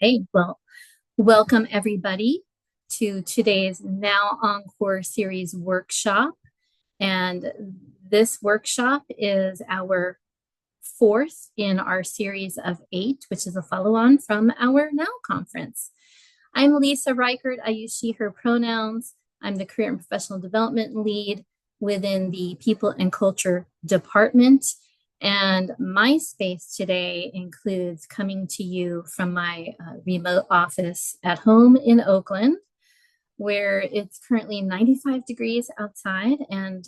Okay, well, welcome everybody to today's Now Encore series workshop. And this workshop is our fourth in our series of 8, which is a follow-on from our Now conference. I'm Lisa Reichert. I use she, her pronouns. I'm the Career and Professional Development Lead within the People and Culture Department. And my space today includes coming to you from my remote office at home in Oakland, where it's currently 95 degrees outside and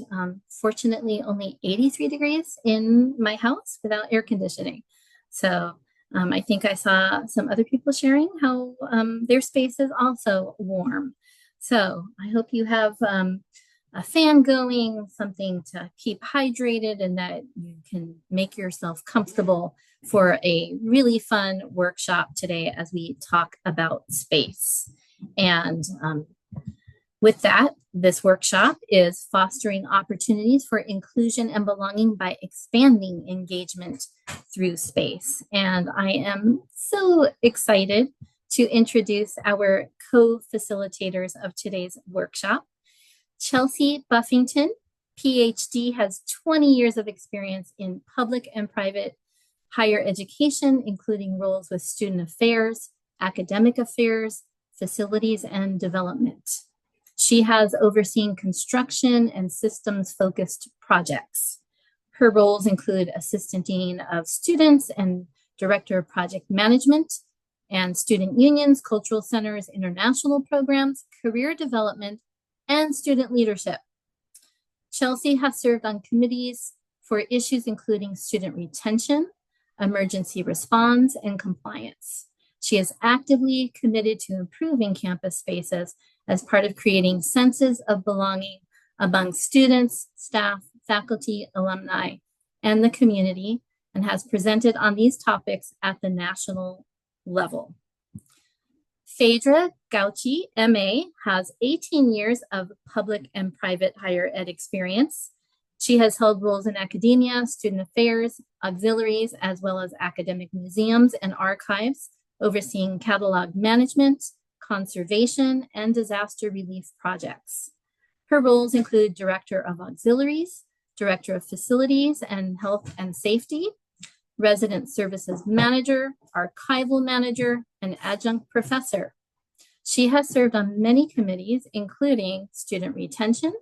fortunately only 83 degrees in my house without air conditioning. So I think I saw some other people sharing how their space is also warm. So I hope you have a fan going, something to keep hydrated, and that you can make yourself comfortable for a really fun workshop today as we talk about space. And with that, this workshop is fostering opportunities for inclusion and belonging by expanding engagement through space. And I am so excited to introduce our co-facilitators of today's workshop. Chelsea Buffington, PhD, has 20 years of experience in public and private higher education, including roles with student affairs, academic affairs, facilities, and development. She has overseen construction and systems-focused projects. Her roles include Assistant Dean of Students and Director of Project Management and Student Unions, Cultural Centers, International Programs, Career Development, and Student Leadership. Chelsea has served on committees for issues including student retention, emergency response, and compliance. She is actively committed to improving campus spaces as part of creating senses of belonging among students, staff, faculty, alumni, and the community, and has presented on these topics at the national level. Phaedra Gauci, MA, has 18 years of public and private higher ed experience. She has held roles in academia, student affairs, auxiliaries, as well as academic museums and archives, overseeing catalog management, conservation, and disaster relief projects. Her roles include Director of Auxiliaries, Director of Facilities and Health and Safety, Resident Services Manager, Archival Manager, and Adjunct Professor. She has served on many committees, including Student Retention,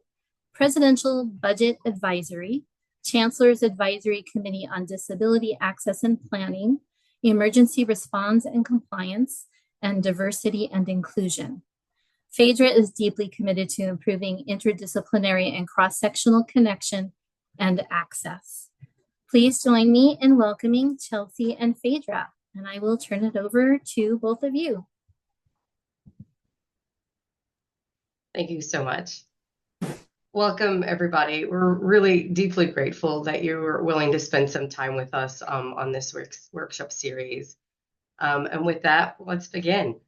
Presidential Budget Advisory, Chancellor's Advisory Committee on Disability Access and Planning, Emergency Response and Compliance, and Diversity and Inclusion. Phaedra is deeply committed to improving interdisciplinary and cross-sectional connection and access. Please join me in welcoming Chelsea and Phaedra, and I will turn it over to both of you. Thank you so much. Welcome, everybody. We're really deeply grateful that you were willing to spend some time with us on this workshop series. And with that, let's begin.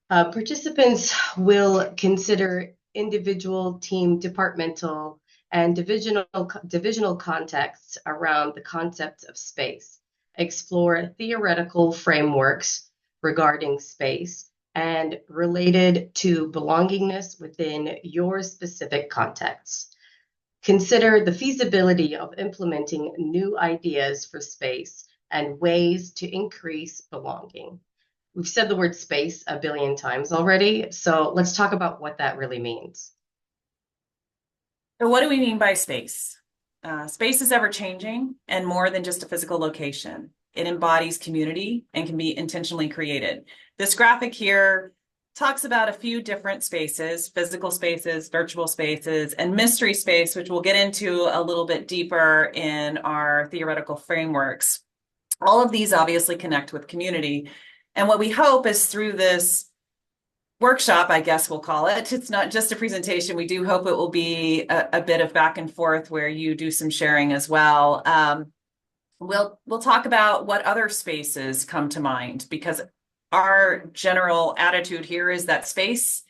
Participants will consider individual, team, departmental, and divisional contexts around the concept of space, explore theoretical frameworks regarding space, and related to belongingness within your specific context. Consider the feasibility of implementing new ideas for space and ways to increase belonging. We've said the word space a billion times already, so let's talk about what that really means. So what do we mean by space? Space is ever changing and more than just a physical location. It embodies community and can be intentionally created. This graphic here talks about a few different spaces: physical spaces, virtual spaces, and mystery space, which we'll get into a little bit deeper in our theoretical frameworks. All of these obviously connect with community. And what we hope is through this workshop, I guess we'll call it, it's not just a presentation. We do hope it will be a bit of back and forth where you do some sharing as well. We'll talk about what other spaces come to mind, because our general attitude here is that space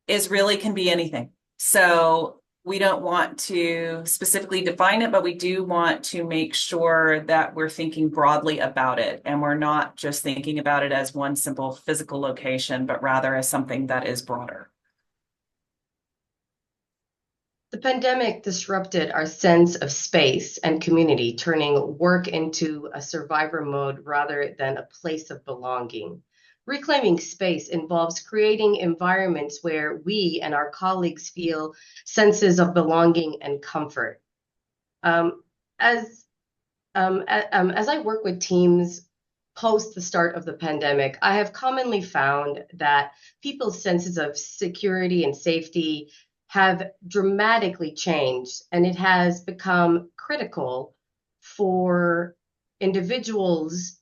is really can be anything. So we don't want to specifically define it, but we do want to make sure that we're thinking broadly about it. And we're not just thinking about it as one simple physical location, but rather as something that is broader. The pandemic disrupted our sense of space and community, turning work into a survivor mode rather than a place of belonging. Reclaiming space involves creating environments where we and our colleagues feel senses of belonging and comfort. Um, as as I work with teams post the start of the pandemic, I have commonly found that people's senses of security and safety have dramatically changed, and it has become critical for individuals'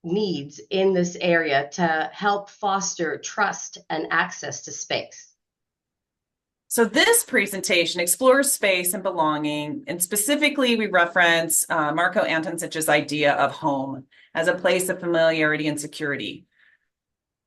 needs in this area to help foster trust and access to space. So this presentation explores space and belonging, and specifically we reference Marco Antonsich idea of home as a place of familiarity and security.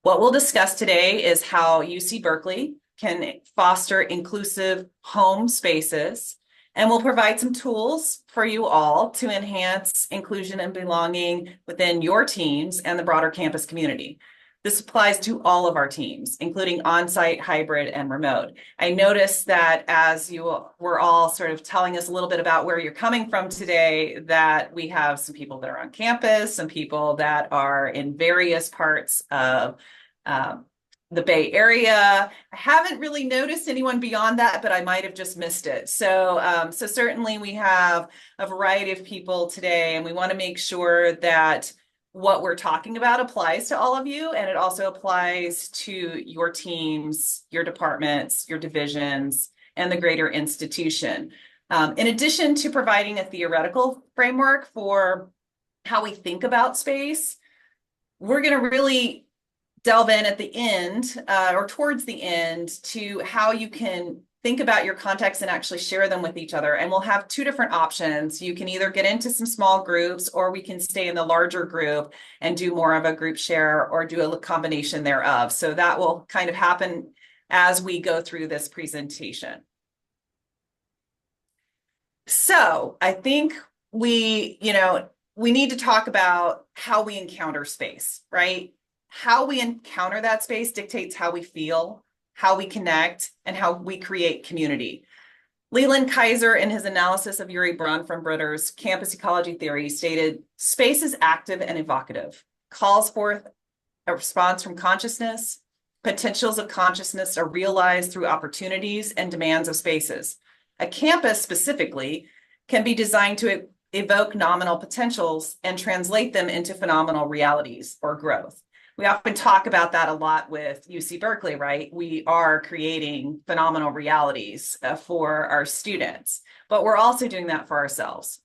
What we'll discuss today is how UC Berkeley can foster inclusive home spaces, and we'll provide some tools for you all to enhance inclusion and belonging within your teams and the broader campus community. This applies to all of our teams, including on-site, hybrid, and remote. I noticed that as you were all sort of telling us a little bit about where you're coming from today, that we have some people that are on campus, some people that are in various parts of the Bay Area. I haven't really noticed anyone beyond that, but I might have just missed it. So certainly we have a variety of people today, and we want to make sure that what we're talking about applies to all of you, and it also applies to your teams, your departments, your divisions, and the greater institution. In addition to providing a theoretical framework for how we think about space, we're going to really delve in at the end or towards the end to how you can think about your contexts and actually share them with each other. And we'll have two different options. You can either get into some small groups, or we can stay in the larger group and do more of a group share or do a combination thereof. So that will kind of happen as we go through this presentation. So I think we need to talk about how we encounter space, right? How we encounter that space dictates how we feel, how we connect, and how we create community. Leland Kaiser, in his analysis of Uri Bronfenbritter's campus ecology theory, stated, "Space is active and evocative, calls forth a response from consciousness. Potentials of consciousness are realized through opportunities and demands of spaces. A campus specifically can be designed to evoke nominal potentials and translate them into phenomenal realities or growth." We often talk about that a lot with UC Berkeley, right? We are creating phenomenal realities for our students, but we're also doing that for ourselves.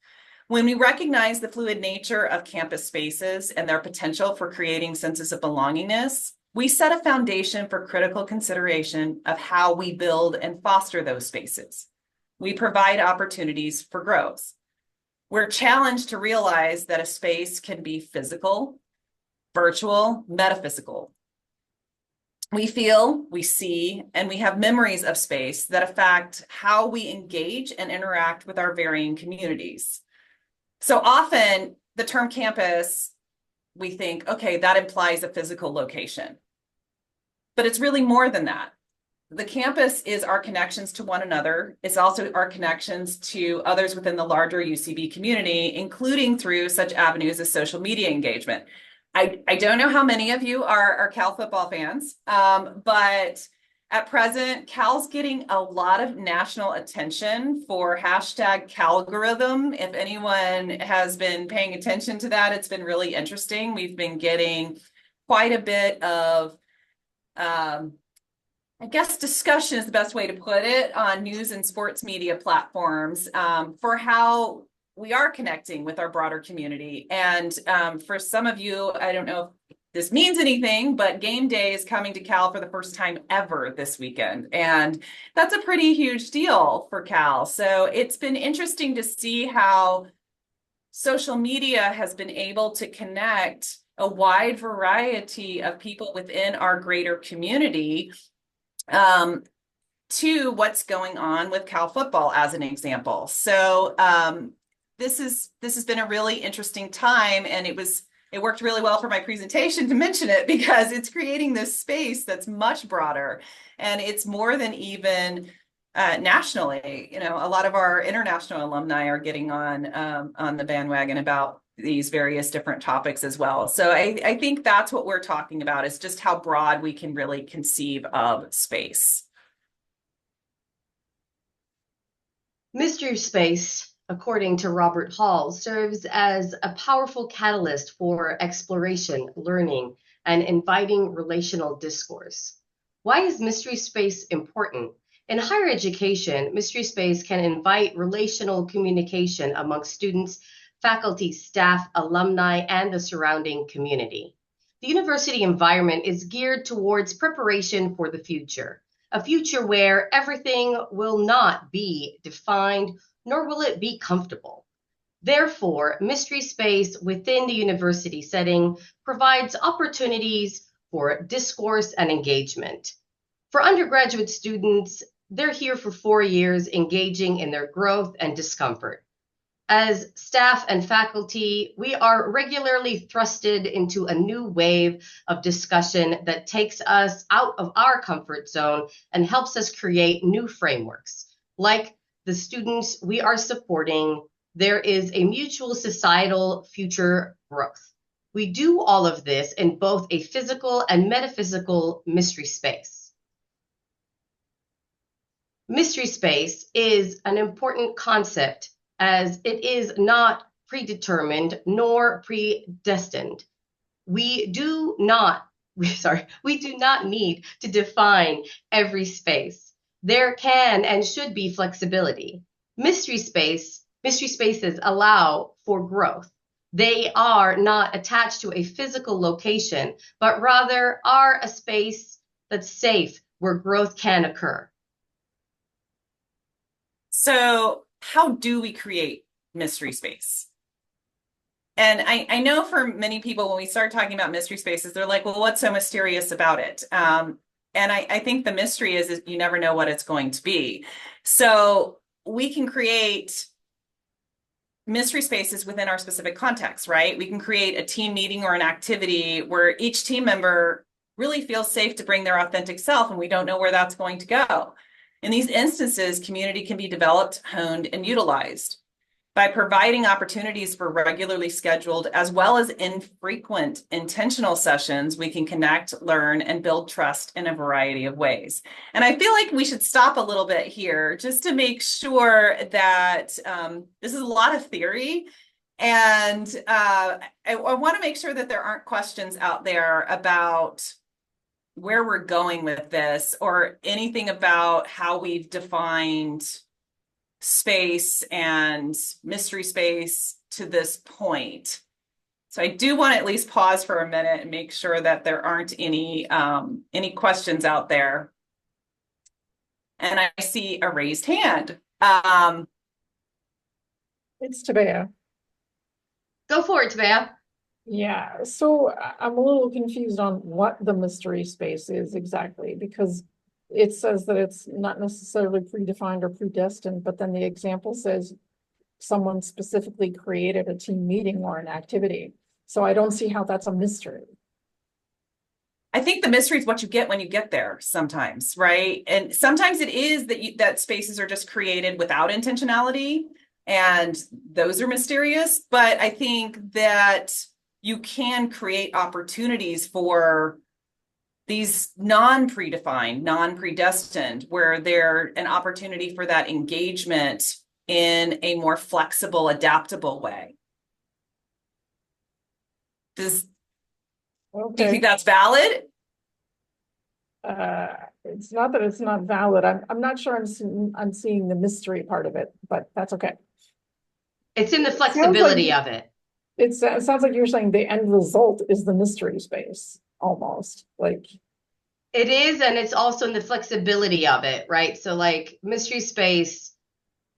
When we recognize the fluid nature of campus spaces and their potential for creating senses of belongingness, we set a foundation for critical consideration of how we build and foster those spaces. We provide opportunities for growth. We're challenged to realize that a space can be physical, virtual, metaphysical. We feel, we see, and we have memories of space that affect how we engage and interact with our varying communities. So often the term campus, we think, okay, that implies a physical location. But it's really more than that. The campus is our connections to one another. It's also our connections to others within the larger UCB community, including through such avenues as social media engagement. I don't know how many of you are Cal football fans, but at present, Cal's getting a lot of national attention for hashtag Calgorithm. If anyone has been paying attention to that, it's been really interesting. We've been getting quite a bit of, I guess, discussion is the best way to put it, on news and sports media platforms for how we are connecting with our broader community. And for some of you, I don't know if this means anything, but game day is coming to Cal for the first time ever this weekend. And that's a pretty huge deal for Cal. So it's been interesting to see how social media has been able to connect a wide variety of people within our greater community to what's going on with Cal football as an example. So this has been a really interesting time, and it worked really well for my presentation to mention it, because it's creating this space that's much broader, and it's more than even nationally. You know, a lot of our international alumni are getting on the bandwagon about these various different topics as well. So I think that's what we're talking about, is just how broad we can really conceive of space. Mystery space, according to Robert Hall, serves as a powerful catalyst for exploration, learning, and inviting relational discourse. Why is mystery space important? In higher education, mystery space can invite relational communication among students, faculty, staff, alumni, and the surrounding community. The university environment is geared towards preparation for the future, a future where everything will not be defined, nor will it be comfortable. Therefore, mystery space within the university setting provides opportunities for discourse and engagement. For undergraduate students, they're here for 4 years, engaging in their growth and discomfort. As staff and faculty, we are regularly thrusted into a new wave of discussion that takes us out of our comfort zone and helps us create new frameworks. Like the students we are supporting, there is a mutual societal future growth. We do all of this in both a physical and metaphysical mystery space. Mystery space is an important concept, as it is not predetermined nor predestined. We do not need to define every space. There can and should be flexibility. Mystery spaces allow for growth. They are not attached to a physical location, but rather are a space that's safe where growth can occur. So how do we create mystery space? And I know for many people, when we start talking about mystery spaces, they're like, well, what's so mysterious about it? And I think the mystery is you never know what it's going to be. So we can create mystery spaces within our specific context, right? We can create a team meeting or an activity where each team member really feels safe to bring their authentic self, and we don't know where that's going to go. In these instances, community can be developed, honed, and utilized. By providing opportunities for regularly scheduled as well as infrequent intentional sessions, we can connect, learn, and build trust in a variety of ways. And I feel like we should stop a little bit here just to make sure that this is a lot of theory. And I want to make sure that there aren't questions out there about where we're going with this, or anything about how we've defined space and mystery space to this point. So I do want to at least pause for a minute and make sure that there aren't any questions out there. And I see a raised hand. It's Tabea. Go for it, Tabea. Yeah, so I'm a little confused on what the mystery space is exactly, because it says that it's not necessarily predefined or predestined, but then the example says someone specifically created a team meeting or an activity. So I don't see how that's a mystery. I think the mystery is what you get when you get there sometimes, right? And sometimes it is that spaces are just created without intentionality, and those are mysterious. But I think that you can create opportunities for these non-predefined, non-predestined, where they're an opportunity for that engagement in a more flexible, adaptable way. Do you think that's valid? It's not that it's not valid. I'm not sure I'm seeing the mystery part of it, but that's okay. It's in the flexibility of it. It sounds like you're saying the end result is the mystery space, almost. Like it is, and it's also in the flexibility of it, right? So like mystery space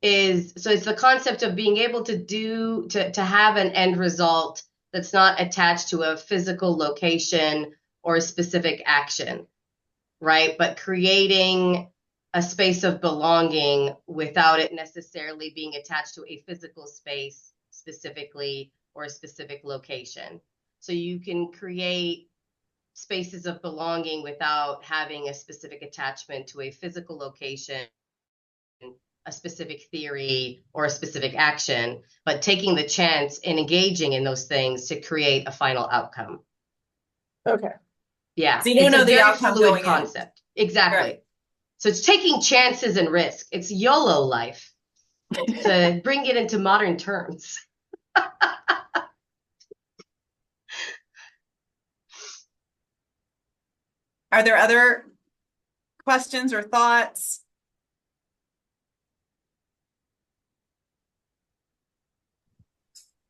is, so it's the concept of being able to have an end result that's not attached to a physical location or a specific action, right? But creating a space of belonging without it necessarily being attached to a physical space specifically or a specific location. So you can create spaces of belonging without having a specific attachment to a physical location, a specific theory, or a specific action, but taking the chance and engaging in those things to create a final outcome. Okay. Yeah, So you don't it's know a the very outcome fluid going in. concept. Exactly. Right. So it's taking chances and risk. It's YOLO life, to bring it into modern terms. Are there other questions or thoughts?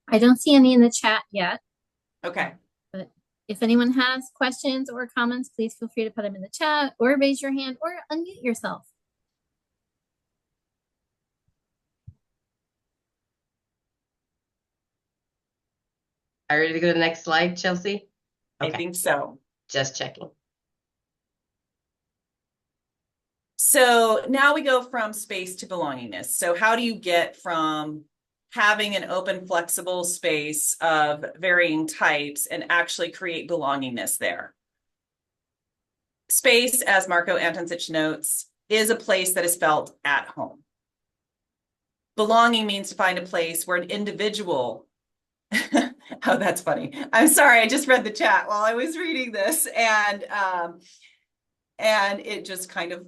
I don't see any in the chat yet, Okay. but if anyone has questions or comments, please feel free to put them in the chat or raise your hand or unmute yourself. Are you ready to go to the next slide, Chelsea? I think so. Just checking. So now we go from space to belongingness. So how do you get from having an open, flexible space of varying types and actually create belongingness there? Space, as Marco Antonsich notes, is a place that is felt at home. Belonging means to find a place where an individual oh, that's funny. I'm sorry, I just read the chat while I was reading this, and it just kind of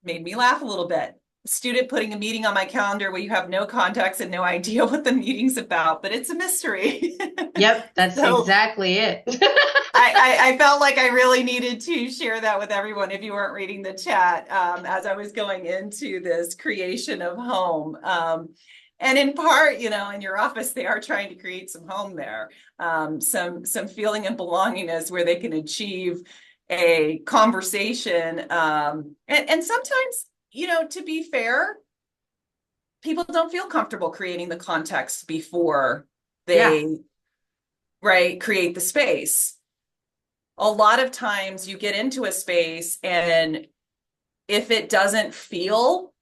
made me laugh a little bit. A student putting a meeting on my calendar where you have no context and no idea what the meeting's about, but it's a mystery. Yep, that's exactly it. I felt like I really needed to share that with everyone if you weren't reading the chat as I was going into this creation of home. And in part, you know, in your office, they are trying to create some home there, some feeling of belongingness where they can achieve a conversation. And sometimes, you know, to be fair, people don't feel comfortable creating the context before they create the space. A lot of times you get into a space, and if it doesn't feel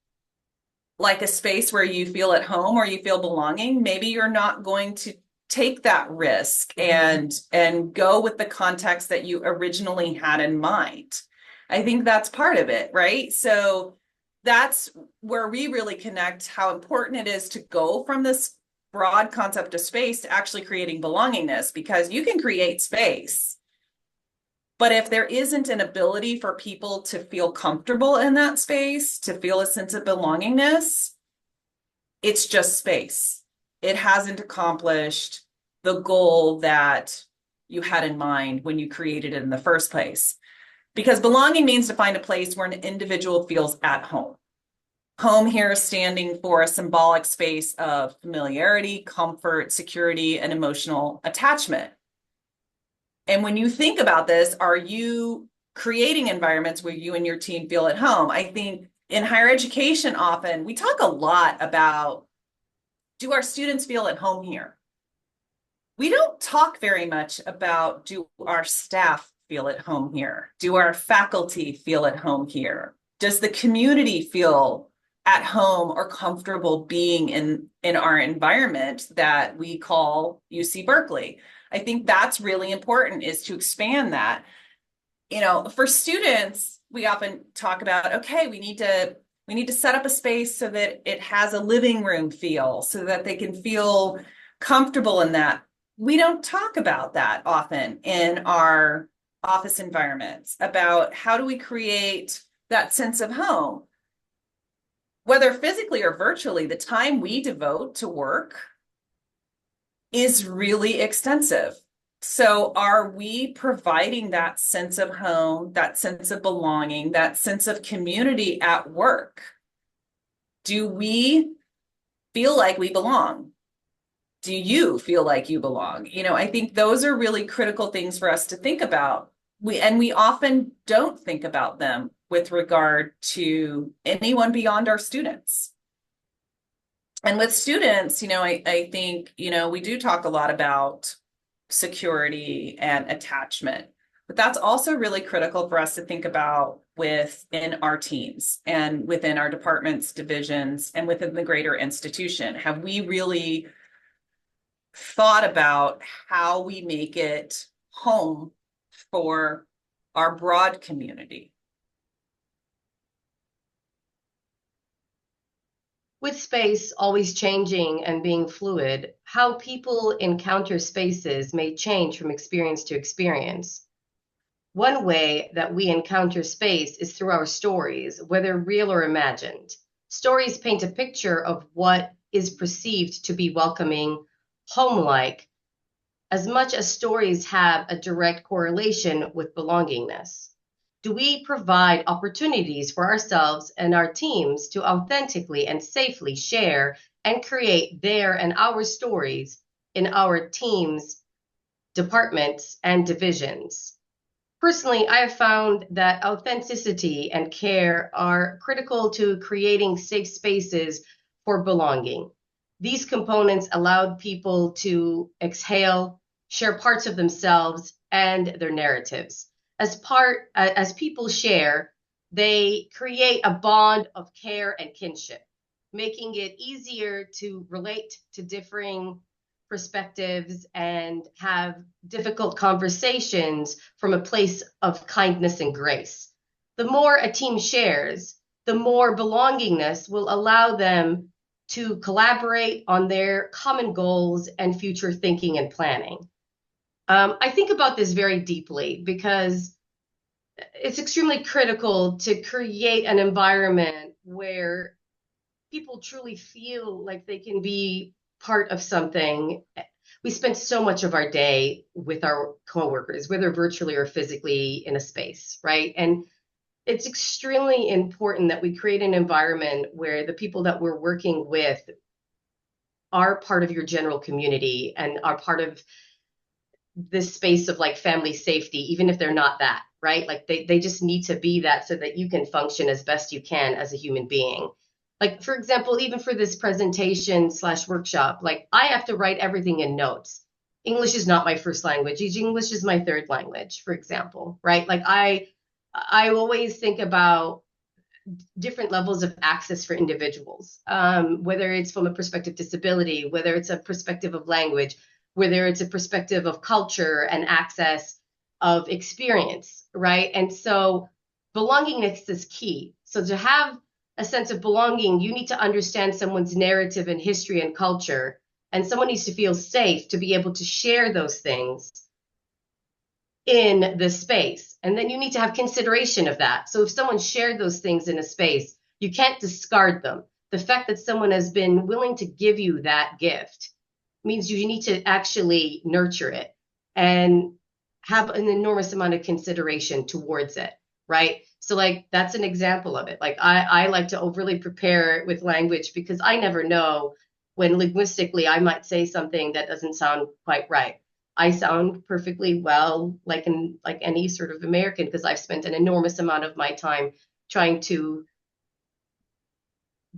like a space where you feel at home or you feel belonging, maybe you're not going to take that risk and go with the context that you originally had in mind. I think that's part of it, right? So that's where we really connect how important it is to go from this broad concept of space to actually creating belongingness, because you can create space, but if there isn't an ability for people to feel comfortable in that space, to feel a sense of belongingness, it's just space. It hasn't accomplished the goal that you had in mind when you created it in the first place. Because belonging means to find a place where an individual feels at home. Home here is standing for a symbolic space of familiarity, comfort, security, and emotional attachment. And when you think about this, are you creating environments where you and your team feel at home? I think in higher education, often we talk a lot about, do our students feel at home here? We don't talk very much about, do our staff feel at home here? Do our faculty feel at home here? Does the community feel at home or comfortable being in our environment that we call UC Berkeley? I think that's really important, is to expand that. You know, for students, we often talk about, okay, we need to set up a space so that it has a living room feel, so that they can feel comfortable in that. We don't talk about that often in our office environments, about how do we create that sense of home. Whether physically or virtually, the time we devote to work is really extensive. So are we providing that sense of home, that sense of belonging, that sense of community at work? Do we feel like we belong? Do you feel like you belong? You know, I think those are really critical things for us to think about. We often don't think about them with regard to anyone beyond our students. And with students, you know, I think, you know, we do talk a lot about security and attachment, but that's also really critical for us to think about within our teams and within our departments, divisions, and within the greater institution? Have we really thought about how we make it home for our broad community? With space always changing and being fluid, how people encounter spaces may change from experience to experience. One way that we encounter space is through our stories, whether real or imagined. Stories paint a picture of what is perceived to be welcoming, home-like, as much as stories have a direct correlation with belongingness. Do we provide opportunities for ourselves and our teams to authentically and safely share and create their and our stories in our teams, departments, and divisions? Personally, I have found that authenticity and care are critical to creating safe spaces for belonging. These components allowed people to exhale, share parts of themselves and their narratives. As people share, they create a bond of care and kinship, making it easier to relate to differing perspectives and have difficult conversations from a place of kindness and grace. The more a team shares, the more belongingness will allow them to collaborate on their common goals and future thinking and planning. I think about this very deeply because it's extremely critical to create an environment where people truly feel like they can be part of something. We spend so much of our day with our coworkers, whether virtually or physically in a space, right? And it's extremely important that we create an environment where the people that we're working with are part of your general community and are part of this space of like family safety, even if they're not that, right? Like they just need to be that so that you can function as best you can as a human being. Like, for example, even for this presentation / workshop, like I have to write everything in notes. English is not my first language. English is my third language, for example, right? Like I always think about different levels of access for individuals, whether it's from a perspective of disability, whether it's a perspective of language, whether it's a perspective of culture and access of experience, right? And so belongingness is key. So to have a sense of belonging, you need to understand someone's narrative and history and culture, and someone needs to feel safe to be able to share those things in the space. And then you need to have consideration of that. So if someone shared those things in a space, you can't discard them. The fact that someone has been willing to give you that gift means you need to actually nurture it and have an enormous amount of consideration towards it, right? So like that's an example of it. Like I like to overly prepare with language because I never know when linguistically I might say something that doesn't sound quite right. I sound perfectly well like any sort of American because I've spent an enormous amount of my time trying to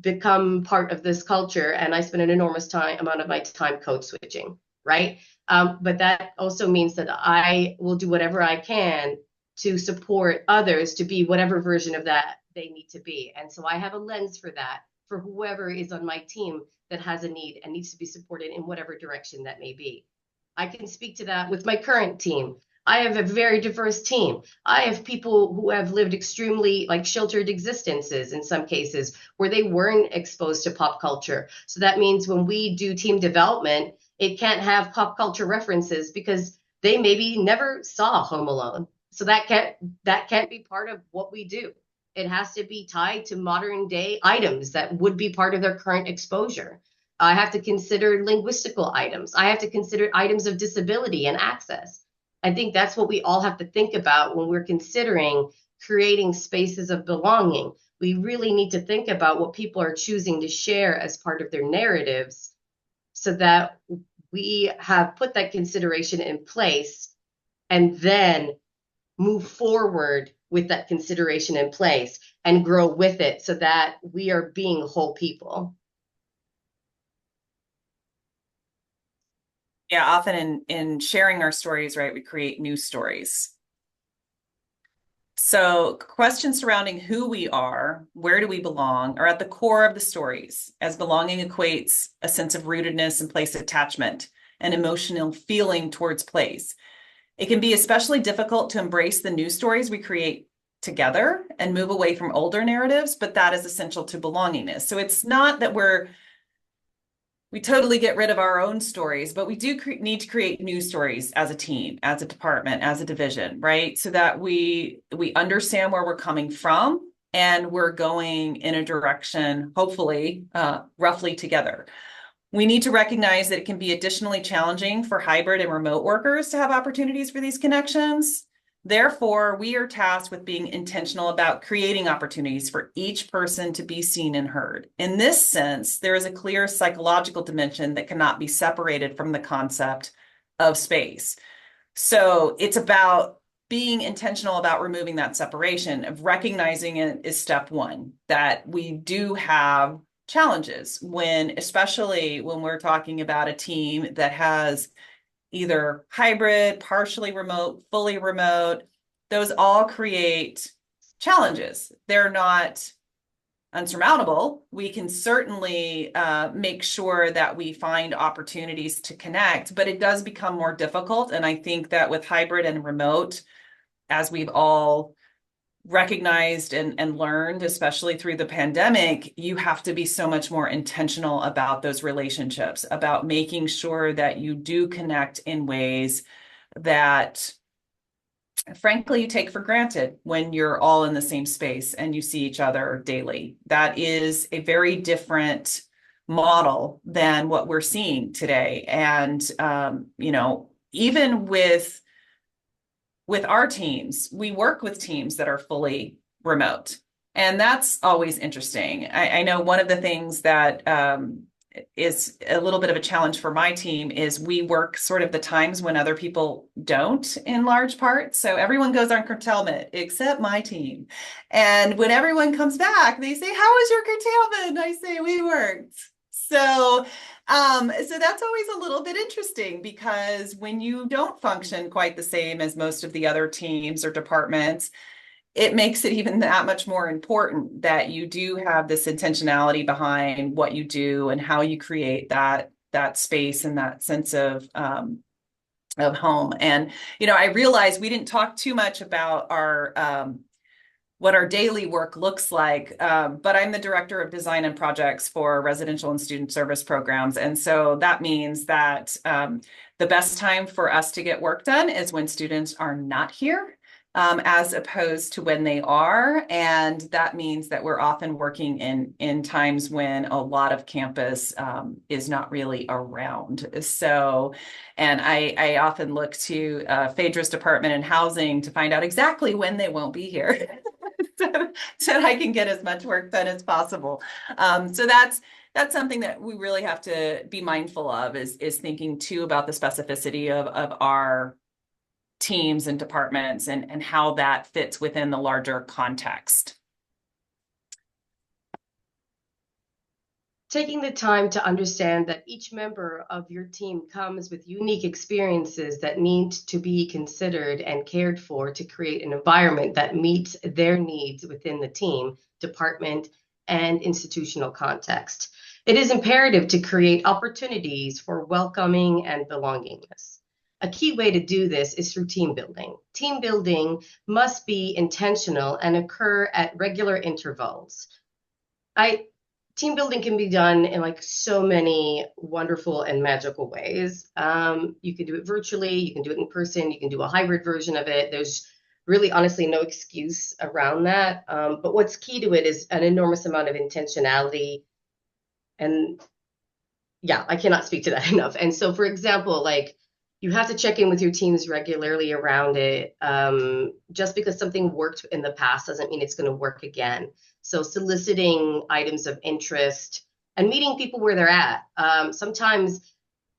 become part of this culture, and I spend an enormous amount of my time code switching, right? But that also means that I will do whatever I can to support others to be whatever version of that they need to be. And so I have a lens for that, for whoever is on my team that has a need and needs to be supported in whatever direction that may be. I can speak to that with my current team. I have a very diverse team. I have people who have lived extremely like sheltered existences in some cases where they weren't exposed to pop culture. So that means when we do team development, it can't have pop culture references because they maybe never saw Home Alone. So that can't be part of what we do. It has to be tied to modern day items that would be part of their current exposure. I have to consider linguistical items. I have to consider items of disability and access. I think that's what we all have to think about when we're considering creating spaces of belonging. We really need to think about what people are choosing to share as part of their narratives so that we have put that consideration in place and then move forward with that consideration in place and grow with it so that we are being whole people. Yeah, often in sharing our stories, right, we create new stories. So questions surrounding who we are, where do we belong, are at the core of the stories, as belonging equates a sense of rootedness and place attachment, and emotional feeling towards place. It can be especially difficult to embrace the new stories we create together and move away from older narratives, but that is essential to belongingness. So it's not that we totally get rid of our own stories, but we do need to create new stories as a team, as a department, as a division, right? So that we understand where we're coming from and we're going in a direction, hopefully, roughly together. We need to recognize that it can be additionally challenging for hybrid and remote workers to have opportunities for these connections. Therefore, we are tasked with being intentional about creating opportunities for each person to be seen and heard. In this sense, there is a clear psychological dimension that cannot be separated from the concept of space. So it's about being intentional about removing that separation, of recognizing it is step one, that we do have challenges especially when we're talking about a team that has either hybrid, partially remote, fully remote. Those all create challenges. They're not unsurmountable. We can certainly make sure that we find opportunities to connect, but it does become more difficult. And I think that with hybrid and remote, as we've all recognized and learned, especially through the pandemic, you have to be so much more intentional about those relationships, about making sure that you do connect in ways that, frankly, you take for granted when you're all in the same space and you see each other daily. That is a very different model than what we're seeing today. And, even with our teams, we work with teams that are fully remote. And that's always interesting. I know one of the things that is a little bit of a challenge for my team is we work sort of the times when other people don't, in large part. So everyone goes on curtailment except my team. And when everyone comes back, they say, "How was your curtailment?" And I say, "We worked." So that's always a little bit interesting, because when you don't function quite the same as most of the other teams or departments, it makes it even that much more important that you do have this intentionality behind what you do and how you create that space and that sense of home. And, I realized we didn't talk too much about what our daily work looks like. But I'm the director of design and projects for residential and student service programs. And so that means that the best time for us to get work done is when students are not here, as opposed to when they are. And that means that we're often working in times when a lot of campus is not really around. So, and I often look to Phaedra's department in housing to find out exactly when they won't be here. so that I can get as much work done as possible. So that's something that we really have to be mindful of, is thinking too about the specificity of our teams and departments and how that fits within the larger context. Taking the time to understand that each member of your team comes with unique experiences that need to be considered and cared for to create an environment that meets their needs within the team, department, and institutional context. It is imperative to create opportunities for welcoming and belongingness. A key way to do this is through team building. Team building must be intentional and occur at regular intervals. Team building can be done in so many wonderful and magical ways. You can do it virtually, you can do it in person, you can do a hybrid version of it. There's really honestly no excuse around that. But what's key to it is an enormous amount of intentionality. And yeah, I cannot speak to that enough. And so, for example, you have to check in with your teams regularly around it. Just because something worked in the past doesn't mean it's going to work again. So soliciting items of interest and meeting people where they're at. Sometimes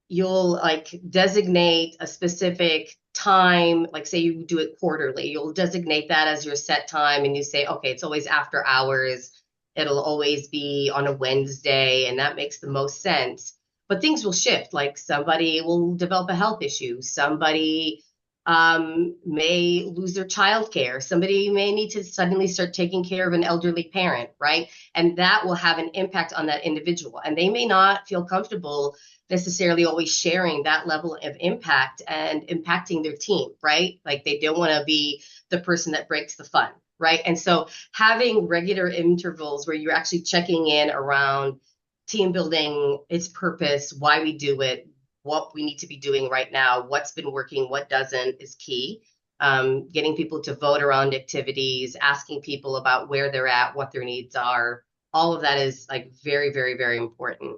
you'll designate a specific time, say you do it quarterly, you'll designate that as your set time and you say, okay, it's always after hours. It'll always be on a Wednesday, and that makes the most sense. But things will shift. Somebody will develop a health issue. Somebody may lose their childcare. Somebody may need to suddenly start taking care of an elderly parent, right? And that will have an impact on that individual. And they may not feel comfortable necessarily always sharing that level of impact and impacting their team, right? Like they don't want to be the person that breaks the fun, right? And so having regular intervals where you're actually checking in around team building, its purpose, why we do it, what we need to be doing right now, what's been working, what doesn't is key. Getting people to vote around activities, asking people about where they're at, what their needs are, all of that is like very, very, very important.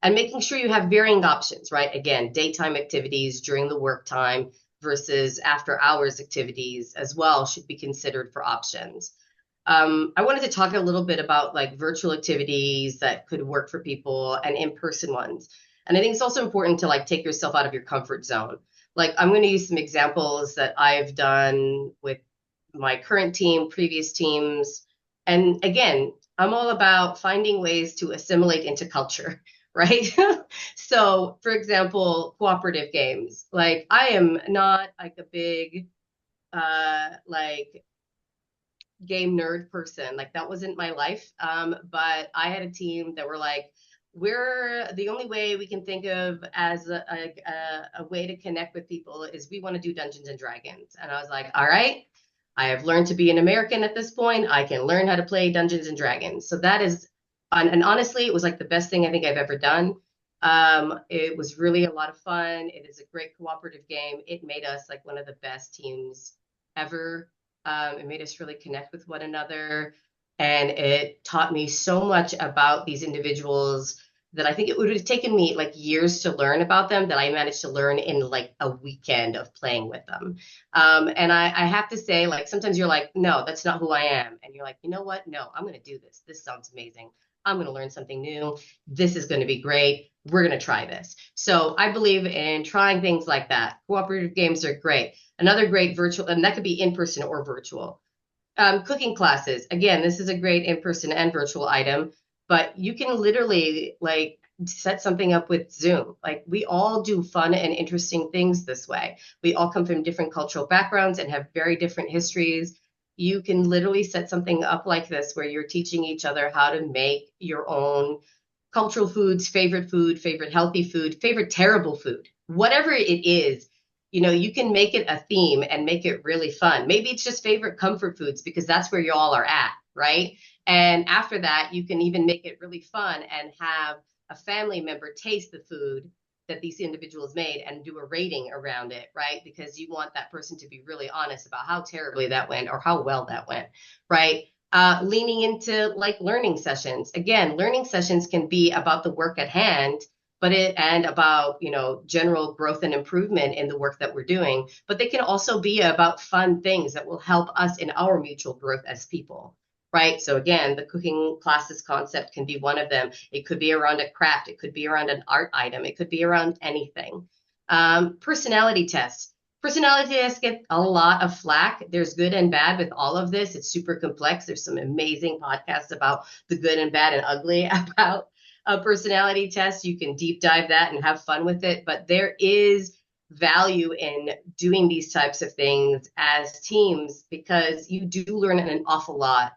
And making sure you have varying options, right? Again, daytime activities during the work time versus after hours activities as well should be considered for options. I wanted to talk a little bit about like virtual activities that could work for people and in-person ones. And I think it's also important to like take yourself out of your comfort zone. Like I'm going to use some examples that I've done with my current team, previous teams. And again, I'm all about finding ways to assimilate into culture, right? So for example, cooperative games. Like I am not like a big like game nerd person. Like that wasn't my life. But I had a team that were like, we're the only way we can think of as a way to connect with people is we want to do Dungeons and Dragons. And I was like, all right, I have learned to be an American at this point. I can learn how to play Dungeons and Dragons. So that is, and honestly, it was like the best thing I think I've ever done. It was really a lot of fun. It is a great cooperative game. It made us like one of the best teams ever. It made us really connect with one another. And it taught me so much about these individuals that I think it would have taken me like years to learn about them that I managed to learn in like a weekend of playing with them. And I have to say, like, sometimes you're like, no, that's not who I am. And you're like, you know what? No, I'm going to do this. This sounds amazing. I'm going to learn something new. This is going to be great. We're going to try this. So I believe in trying things like that. Cooperative games are great. Another great virtual, and that could be in person or virtual. Cooking classes. Again, this is a great in-person and virtual item, but you can literally like set something up with Zoom. Like we all do fun and interesting things this way. We all come from different cultural backgrounds and have very different histories. You can literally set something up like this where you're teaching each other how to make your own cultural foods, favorite healthy food, favorite terrible food, whatever it is. You know, you can make it a theme and make it really fun. Maybe it's just favorite comfort foods because that's where you all are at, right? And after that, you can even make it really fun and have a family member taste the food that these individuals made and do a rating around it, right? Because you want that person to be really honest about how terribly that went or how well that went, right? Leaning into like learning sessions. Again, learning sessions can be about the work at hand, and about, you know, general growth and improvement in the work that we're doing, but they can also be about fun things that will help us in our mutual growth as people, right? So again, the cooking classes concept can be one of them. It could be around a craft. It could be around an art item. It could be around anything. Personality tests. Personality tests get a lot of flack. There's good and bad with all of this. It's super complex. There's some amazing podcasts about the good and bad and ugly about a personality test. You can deep dive that and have fun with it. But there is value in doing these types of things as teams because you do learn an awful lot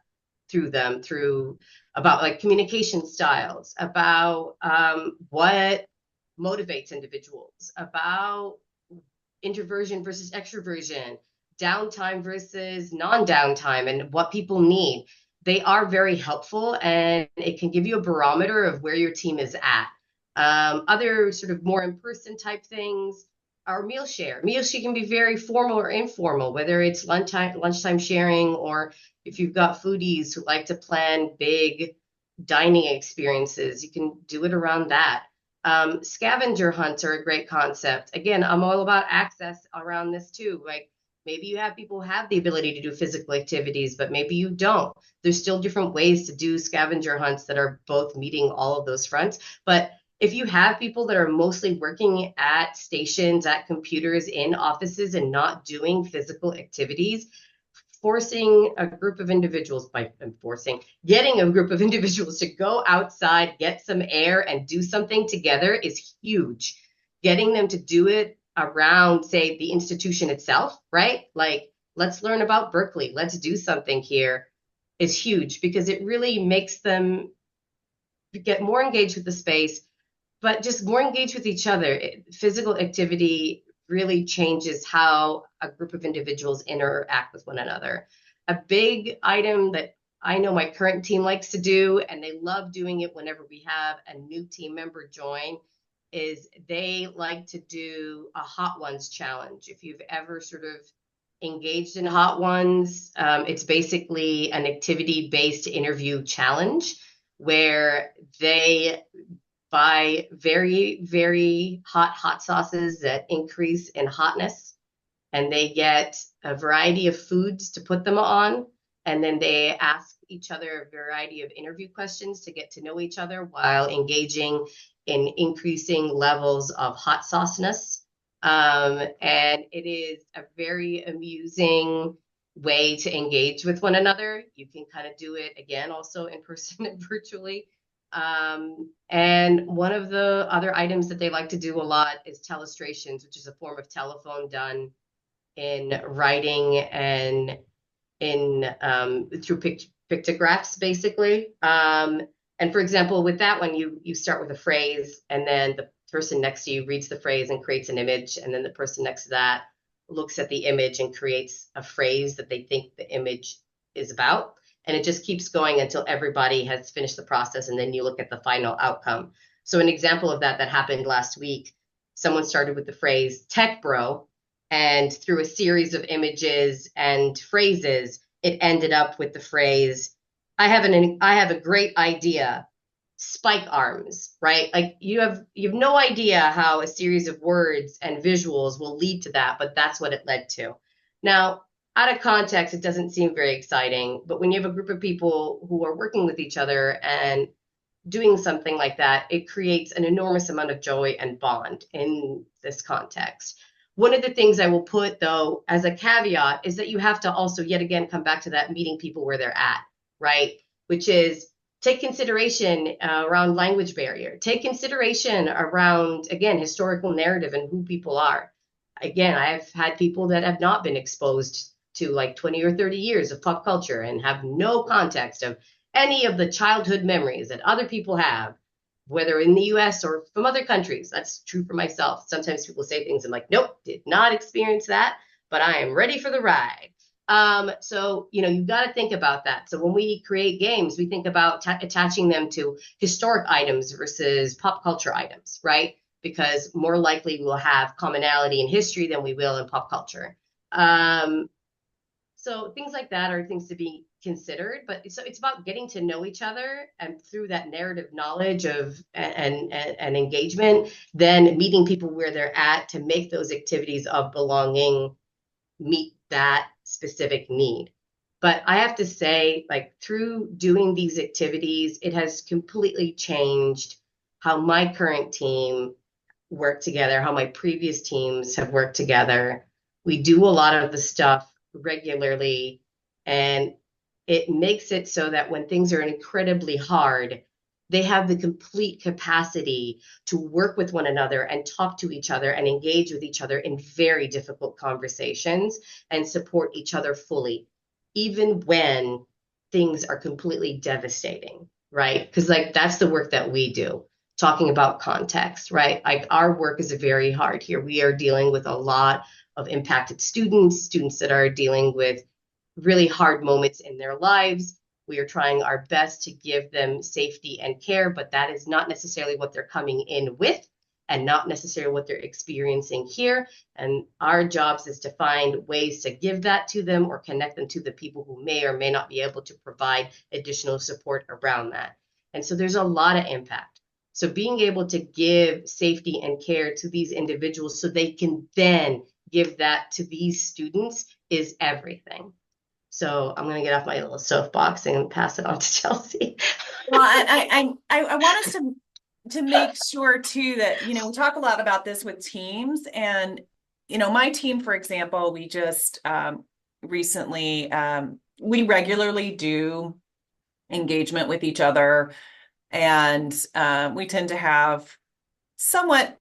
through them, through about like communication styles, about what motivates individuals, about introversion versus extroversion, downtime versus non-downtime, and what people need. They are very helpful and it can give you a barometer of where your team is at. Other sort of more in-person type things are meal share. Meal share can be very formal or informal, whether it's lunchtime sharing, or if you've got foodies who like to plan big dining experiences, you can do it around that. Scavenger hunts are a great concept. Again, I'm all about access around this too. Like maybe you have people who have the ability to do physical activities, but maybe you don't. There's still different ways to do scavenger hunts that are both meeting all of those fronts. But if you have people that are mostly working at stations, at computers, in offices, and not doing physical activities, getting a group of individuals to go outside, get some air, and do something together is huge. Getting them to do it around, say, the institution itself, right? Like, let's learn about Berkeley, let's do something here, is huge because it really makes them get more engaged with the space, but just more engaged with each other. Physical activity really changes how a group of individuals interact with one another. A big item that I know my current team likes to do, and they love doing it whenever we have a new team member join, is they like to do a Hot Ones challenge. If you've ever sort of engaged in Hot Ones, it's basically an activity-based interview challenge where they buy very, very hot sauces that increase in hotness, and they get a variety of foods to put them on, and then they ask each other a variety of interview questions to get to know each other while engaging in increasing levels of hot sauceness. And it is a very amusing way to engage with one another. You can kind of do it again also in person and virtually. And one of the other items that they like to do a lot is telestrations, which is a form of telephone done in writing and in through pictographs, basically. And for example, with that one, you start with a phrase, and then the person next to you reads the phrase and creates an image, and then the person next to that looks at the image and creates a phrase that they think the image is about. And it just keeps going until everybody has finished the process, and then you look at the final outcome. So an example of that happened last week, someone started with the phrase tech bro, and through a series of images and phrases, it ended up with the phrase, I have a great idea, spike arms, right? Like you have no idea how a series of words and visuals will lead to that, but that's what it led to. Now, out of context, it doesn't seem very exciting, but when you have a group of people who are working with each other and doing something like that, it creates an enormous amount of joy and bond in this context. One of the things I will put, though, as a caveat is that you have to also, yet again, come back to that meeting people where they're at, right? Which is take consideration around language barrier, take consideration around, again, historical narrative and who people are. Again, I've had people that have not been exposed to like 20 or 30 years of pop culture and have no context of any of the childhood memories that other people have, whether in the US or from other countries. That's true for myself. Sometimes people say things I'm like, nope, did not experience that, but I am ready for the ride. So, you've got to think about that. So when we create games, we think about attaching them to historic items versus pop culture items, right? Because more likely we'll have commonality in history than we will in pop culture. So things like that are things to be considered, but it's about getting to know each other, and through that narrative knowledge of and engagement, then meeting people where they're at to make those activities of belonging meet that specific need. But I have to say, like, through doing these activities, it has completely changed how my current team work together, how my previous teams have worked together. We do a lot of the stuff regularly, and it makes it so that when things are incredibly hard, they have the complete capacity to work with one another and talk to each other and engage with each other in very difficult conversations and support each other fully, even when things are completely devastating, right? Because like that's the work that we do, talking about context, right? Like our work is very hard here. We are dealing with a lot of impacted students that are dealing with really hard moments in their lives. We are trying our best to give them safety and care, but that is not necessarily what they're coming in with and not necessarily what they're experiencing here. And our jobs is to find ways to give that to them or connect them to the people who may or may not be able to provide additional support around that. And so there's a lot of impact. So being able to give safety and care to these individuals so they can then give that to these students is everything. So I'm going to get off my little soapbox and pass it on to Chelsea. Well, I want us to make sure too that, we talk a lot about this with teams, and, my team, for example, we just recently, we regularly do engagement with each other, and we tend to have somewhat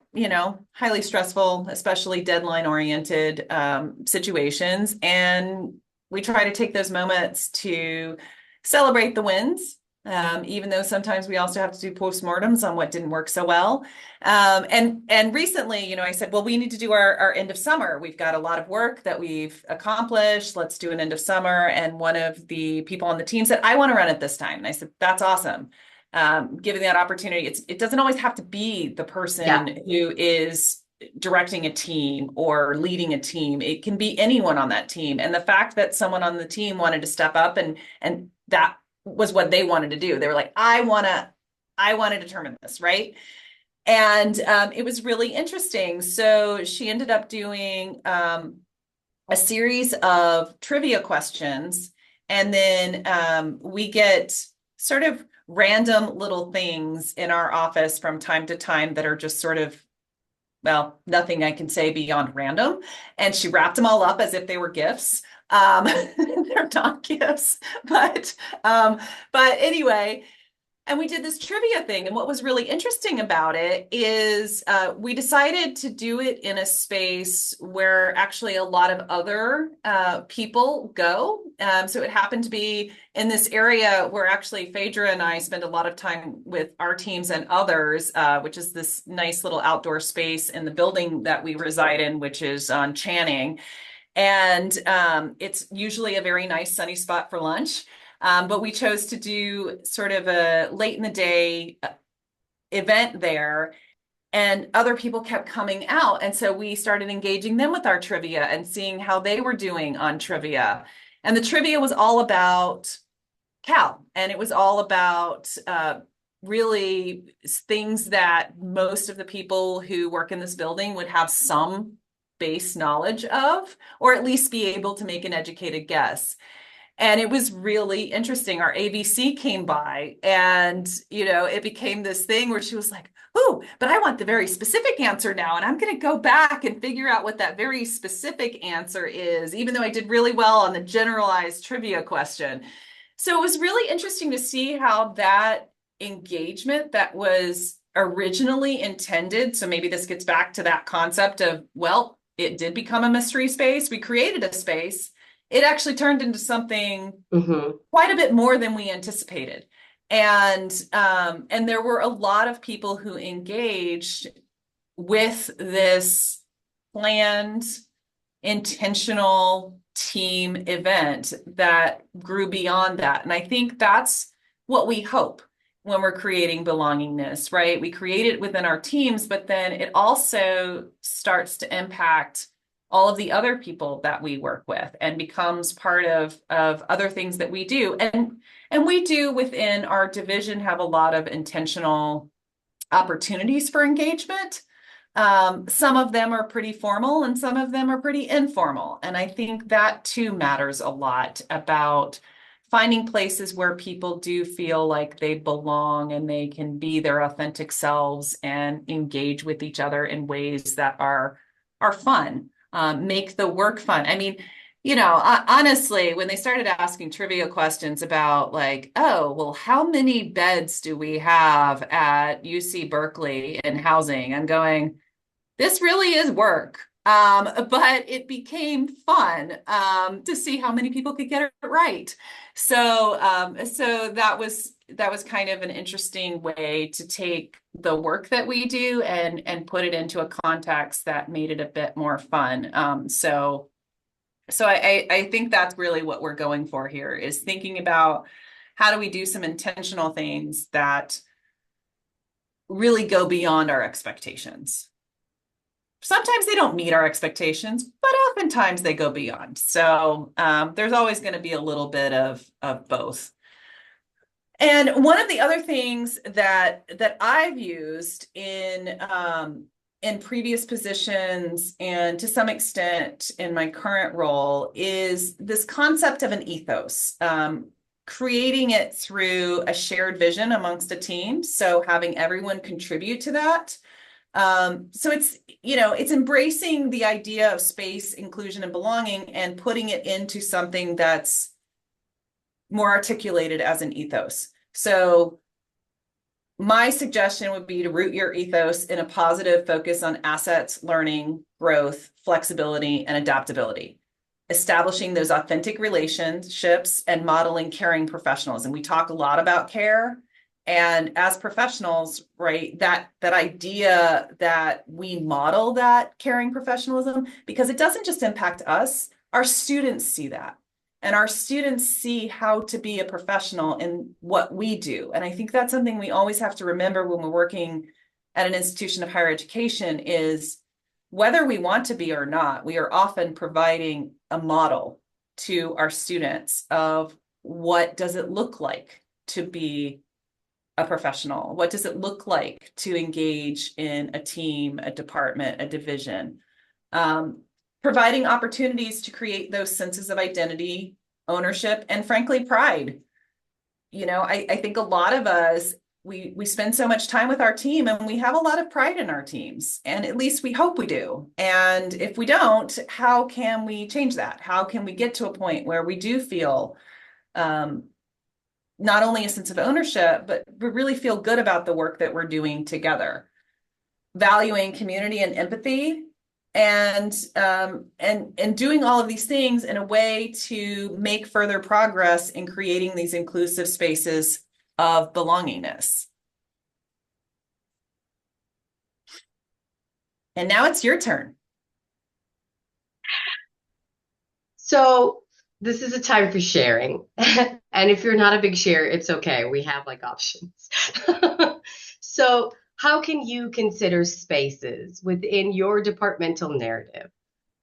highly stressful, especially deadline oriented situations. And we try to take those moments to celebrate the wins. Even though sometimes we also have to do postmortems on what didn't work so well. And recently, I said, well, we need to do our end of summer. We've got a lot of work that we've accomplished. Let's do an end of summer. And one of the people on the team said, I want to run it this time. And I said, that's awesome. Given that opportunity, it doesn't always have to be the person who is directing a team or leading a team. It can be anyone on that team. And the fact that someone on the team wanted to step up and that was what they wanted to do. They were like, I want to determine this, right? And it was really interesting. So she ended up doing a series of trivia questions, and then we get sort of random little things in our office from time to time that are just sort of, well, nothing I can say beyond random. And she wrapped them all up as if they were gifts. They're not gifts, but anyway, and we did this trivia thing. And what was really interesting about it is we decided to do it in a space where actually a lot of other people go. So it happened to be in this area where actually Phaedra and I spend a lot of time with our teams and others, which is this nice little outdoor space in the building that we reside in, which is on Channing. And it's usually a very nice sunny spot for lunch. But we chose to do sort of a late in the day event there, and other people kept coming out. And so we started engaging them with our trivia and seeing how they were doing on trivia. And the trivia was all about Cal, and it was all about really things that most of the people who work in this building would have some base knowledge of, or at least be able to make an educated guess. And it was really interesting. Our ABC came by, and, it became this thing where she was like, oh, but I want the very specific answer now. And I'm going to go back and figure out what that very specific answer is, even though I did really well on the generalized trivia question. So it was really interesting to see how that engagement that was originally intended. So maybe this gets back to that concept of, well, it did become a mystery space. We created a space. It actually turned into something quite a bit more than we anticipated. And there were a lot of people who engaged with this planned, intentional team event that grew beyond that. And I think that's what we hope when we're creating belongingness, right? We create it within our teams, but then it also starts to impact all of the other people that we work with and becomes part of other things that we do. And we do within our division have a lot of intentional opportunities for engagement. Some of them are pretty formal and some of them are pretty informal. And I think that too matters a lot about finding places where people do feel like they belong and they can be their authentic selves and engage with each other in ways that are fun. Make the work fun. I mean, honestly, when they started asking trivia questions about like, oh, well, how many beds do we have at UC Berkeley in housing? I'm going, this really is work. But it became fun to see how many people could get it right. So that was kind of an interesting way to take the work that we do and put it into a context that made it a bit more fun. So I think that's really what we're going for here, is thinking about how do we do some intentional things that really go beyond our expectations. Sometimes they don't meet our expectations, but oftentimes they go beyond. So there's always going to be a little bit of both. And one of the other things that I've used in previous positions and to some extent in my current role is this concept of an ethos, creating it through a shared vision amongst a team. So having everyone contribute to that. So it's embracing the idea of space, inclusion, and belonging and putting it into something that's more articulated as an ethos. So My suggestion would be to root your ethos in a positive focus on assets, learning, growth, flexibility, and adaptability, establishing those authentic relationships and modeling caring professionalism. We talk a lot about care, and as professionals, right, that idea that we model that caring professionalism, because it doesn't just impact us, our students see that. And our students see how to be a professional in what we do. And I think that's something we always have to remember when we're working at an institution of higher education is whether we want to be or not, we are often providing a model to our students of what does it look like to be a professional? What does it look like to engage in a team, a department, a division? Providing opportunities to create those senses of identity, ownership, and frankly, pride. You know, I think a lot of us, we spend so much time with our team and we have a lot of pride in our teams, and at least we hope we do. And if we don't, how can we change that? How can we get to a point where we do feel not only a sense of ownership, but we really feel good about the work that we're doing together, valuing community and empathy, and doing all of these things in a way to make further progress in creating these inclusive spaces of belongingness. And now it's your turn. So this is a time for sharing. And if you're not a big share, it's okay. We have like options. So how can you consider spaces within your departmental narrative?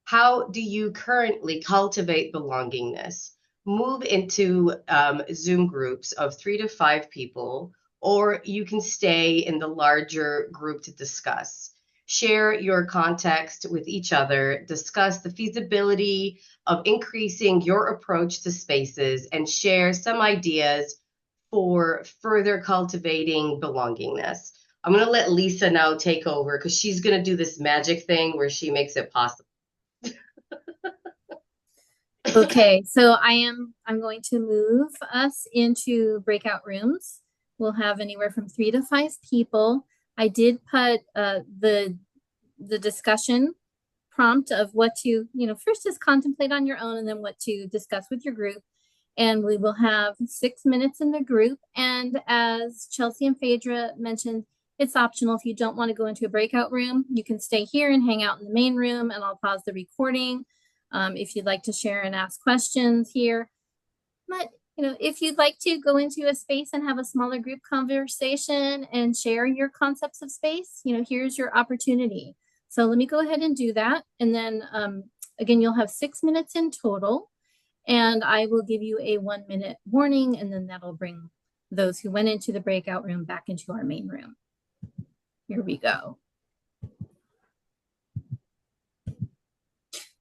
How do you currently cultivate belongingness? Move into Zoom groups of 3 to 5 people, or you can stay in the larger group to discuss. Share your context with each other, discuss the feasibility of increasing your approach to spaces, and share some ideas for further cultivating belongingness. I'm going to let Lisa now take over because she's going to do this magic thing where she makes it possible. Okay, so I'm going to move us into breakout rooms. We'll have anywhere from 3 to 5 people. I did put the discussion prompt of what to, first just contemplate on your own and then what to discuss with your group. And we will have 6 minutes in the group. And as Chelsea and Phaedra mentioned, it's optional. If you don't want to go into a breakout room, you can stay here and hang out in the main room, and I'll pause the recording if you'd like to share and ask questions here. But, if you'd like to go into a space and have a smaller group conversation and share your concepts of space, here's your opportunity. So let me go ahead and do that. And then again, you'll have 6 minutes in total, and I will give you a 1-minute warning, and then that'll bring those who went into the breakout room back into our main room. Here we go.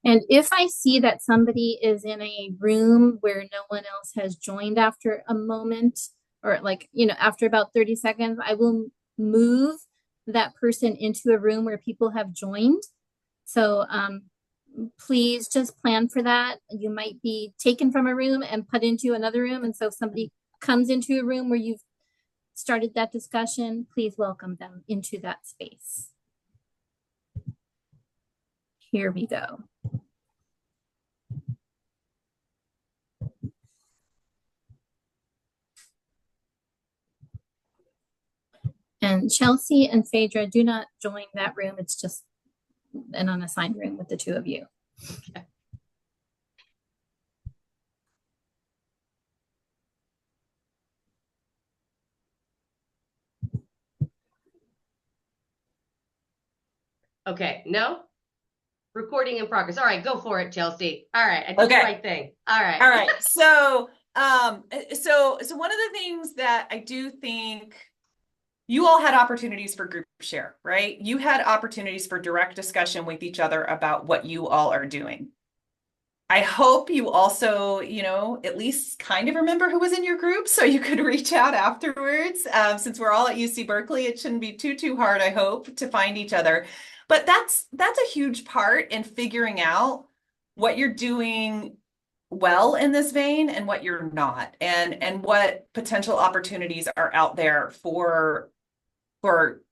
And if I see that somebody is in a room where no one else has joined after a moment, or after about 30 seconds, I will move that person into a room where people have joined. So please just plan for that. You might be taken from a room and put into another room. And so if somebody comes into a room where you've started that discussion, please welcome them into that space. Here we go. And Chelsea and Phaedra, do not join that room. It's just an unassigned room with the 2 of you. Okay. Okay, no? Recording in progress. All right, go for it, Chelsea. All right, I did the right thing. All right. All right. So one of the things that I do think you all had opportunities for group share, right? You had opportunities for direct discussion with each other about what you all are doing. I hope you also, at least kind of remember who was in your group so you could reach out afterwards. Since we're all at UC Berkeley, it shouldn't be too hard, I hope, to find each other. But that's a huge part in figuring out what you're doing well in this vein and what you're not, and what potential opportunities are out there for for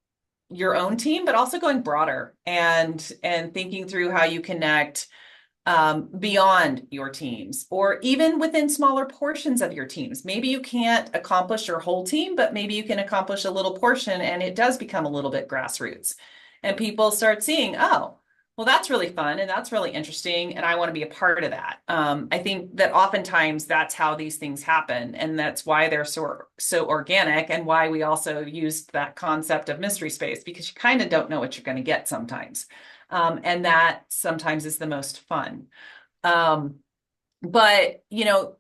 your own team, but also going broader and thinking through how you connect beyond your teams, or even within smaller portions of your teams. Maybe you can't accomplish your whole team, but maybe you can accomplish a little portion, and it does become a little bit grassroots. And people start seeing, oh, well, that's really fun and that's really interesting, and I want to be a part of that. I think that oftentimes that's how these things happen, and that's why they're so organic, and why we also used that concept of mystery space, because you kind of don't know what you're going to get sometimes. And that sometimes is the most fun. But, you know,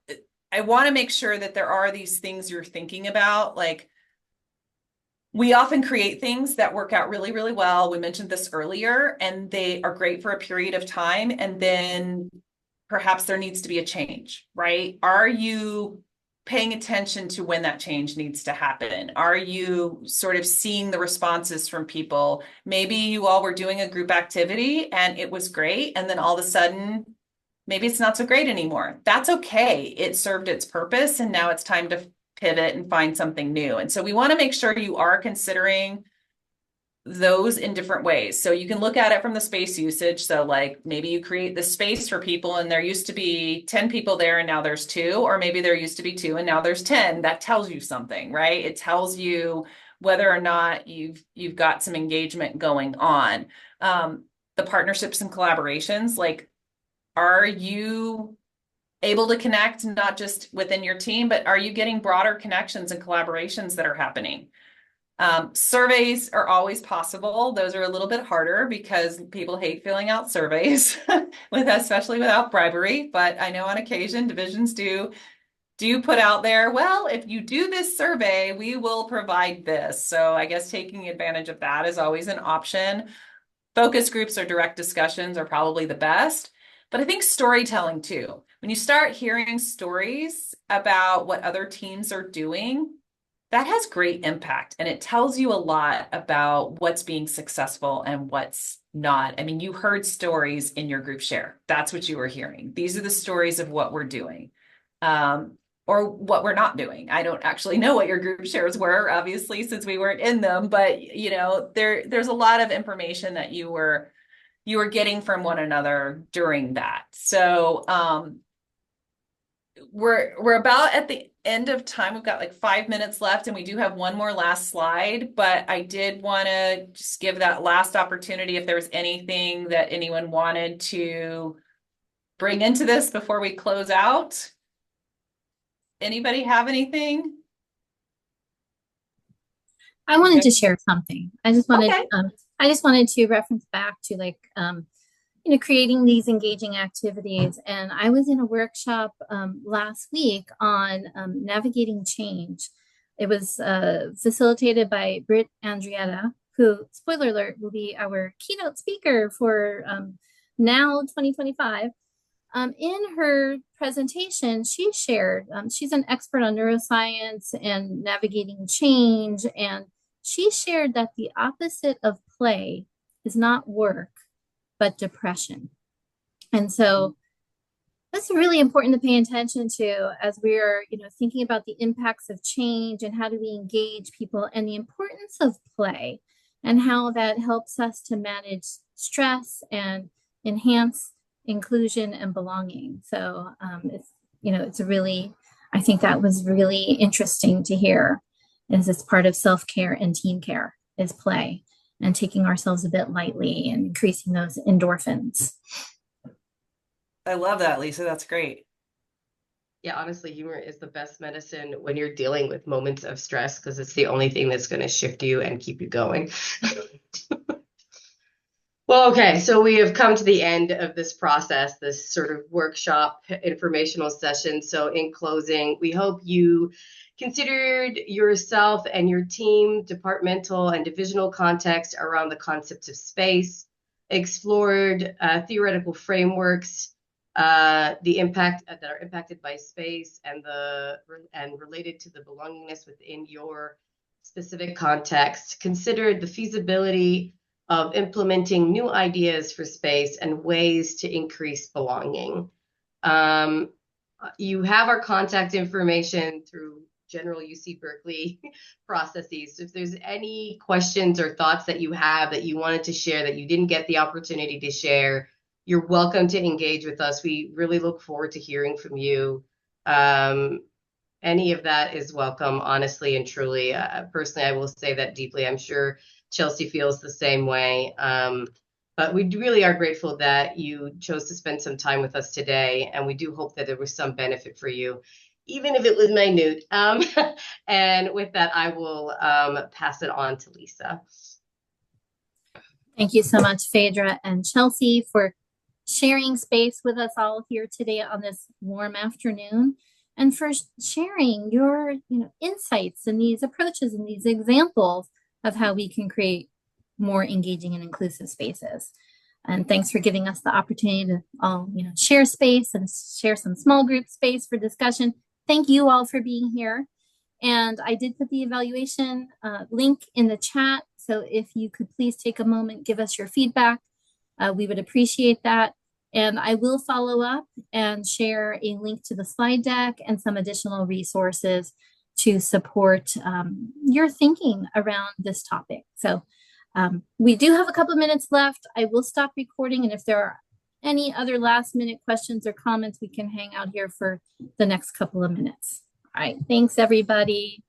I want to make sure that there are these things you're thinking about. Like, we often create things that work out really, really well. We mentioned this earlier, and they are great for a period of time. And then perhaps there needs to be a change, right? Are you paying attention to when that change needs to happen? Are you sort of seeing the responses from people? Maybe you all were doing a group activity and it was great, and then all of a sudden, maybe it's not so great anymore. That's okay. It served its purpose, and now it's time to pivot and find something new. And so we want to make sure you are considering those in different ways. So you can look at it from the space usage. So like, maybe you create the space for people and there used to be 10 people there and now there's 2, or maybe there used to be 2 and now there's 10. That tells you something, right? It tells you whether or not you've got some engagement going on. The partnerships and collaborations, like, are you able to connect not just within your team, but are you getting broader connections and collaborations that are happening? Surveys are always possible. Those are a little bit harder because people hate filling out surveys, especially without bribery. But I know on occasion divisions do put out there, well, if you do this survey, we will provide this. So I guess taking advantage of that is always an option. Focus groups or direct discussions are probably the best. But I think storytelling too. When you start hearing stories about what other teams are doing, that has great impact, and it tells you a lot about what's being successful and what's not. I mean, you heard stories in your group share. That's what you were hearing. These are the stories of what we're doing, or what we're not doing. I don't actually know what your group shares were, obviously, since we weren't in them, but you know, there's a lot of information that you were getting from one another during that. So we're about at the end of time. We've got like 5 minutes left, and we do have one more last slide, but I did want to just give that last opportunity if there was anything that anyone wanted to bring into this before we close out. Anybody have anything? I wanted to share something. I just wanted Okay. I just wanted to reference back to like you know, creating these engaging activities. And I was in a workshop last week on navigating change. It was facilitated by Britt Andrietta, who, spoiler alert, will be our keynote speaker for now 2025. In her presentation, she shared, she's an expert on neuroscience and navigating change, and she shared that the opposite of play is not work, but depression. And so that's really important to pay attention to as we're, you know, thinking about the impacts of change and how do we engage people, and the importance of play and how that helps us to manage stress and enhance inclusion and belonging. So it's, you know, it's really, I think that was really interesting to hear, as it's part of self-care and team care is play, and taking ourselves a bit lightly and increasing those endorphins. I love that, Lisa. That's great. Yeah, honestly, humor is the best medicine when you're dealing with moments of stress, because it's the only thing that's going to shift you and keep you going. Well, okay, so we have come to the end of this process, this sort of workshop informational session. So in closing, we hope you considered yourself and your team, departmental and divisional context around the concepts of space, explored theoretical frameworks, the impact that are impacted by space, and related to the belongingness within your specific context, considered the feasibility of implementing new ideas for space and ways to increase belonging. You have our contact information through general UC Berkeley processes. So if there's any questions or thoughts that you have that you wanted to share that you didn't get the opportunity to share, you're welcome to engage with us. We really look forward to hearing from you. Any of that is welcome, honestly and truly. Personally, I will say that deeply. I'm sure Chelsea feels the same way. But we really are grateful that you chose to spend some time with us today. And we do hope that there was some benefit for you, even if it was minute. And with that, I will pass it on to Lisa. Thank you so much, Phaedra and Chelsea, for sharing space with us all here today on this warm afternoon, and for sharing your insights and these approaches and these examples of how we can create more engaging and inclusive spaces. And thanks for giving us the opportunity to all share space and share some small group space for discussion. Thank you all for being here. And I did put the evaluation link in the chat. So if you could please take a moment, give us your feedback. We would appreciate that. And I will follow up and share a link to the slide deck and some additional resources to support your thinking around this topic. So we do have a couple of minutes left. I will stop recording. And if there are any other last minute questions or comments, we can hang out here for the next couple of minutes. All right. Thanks, everybody.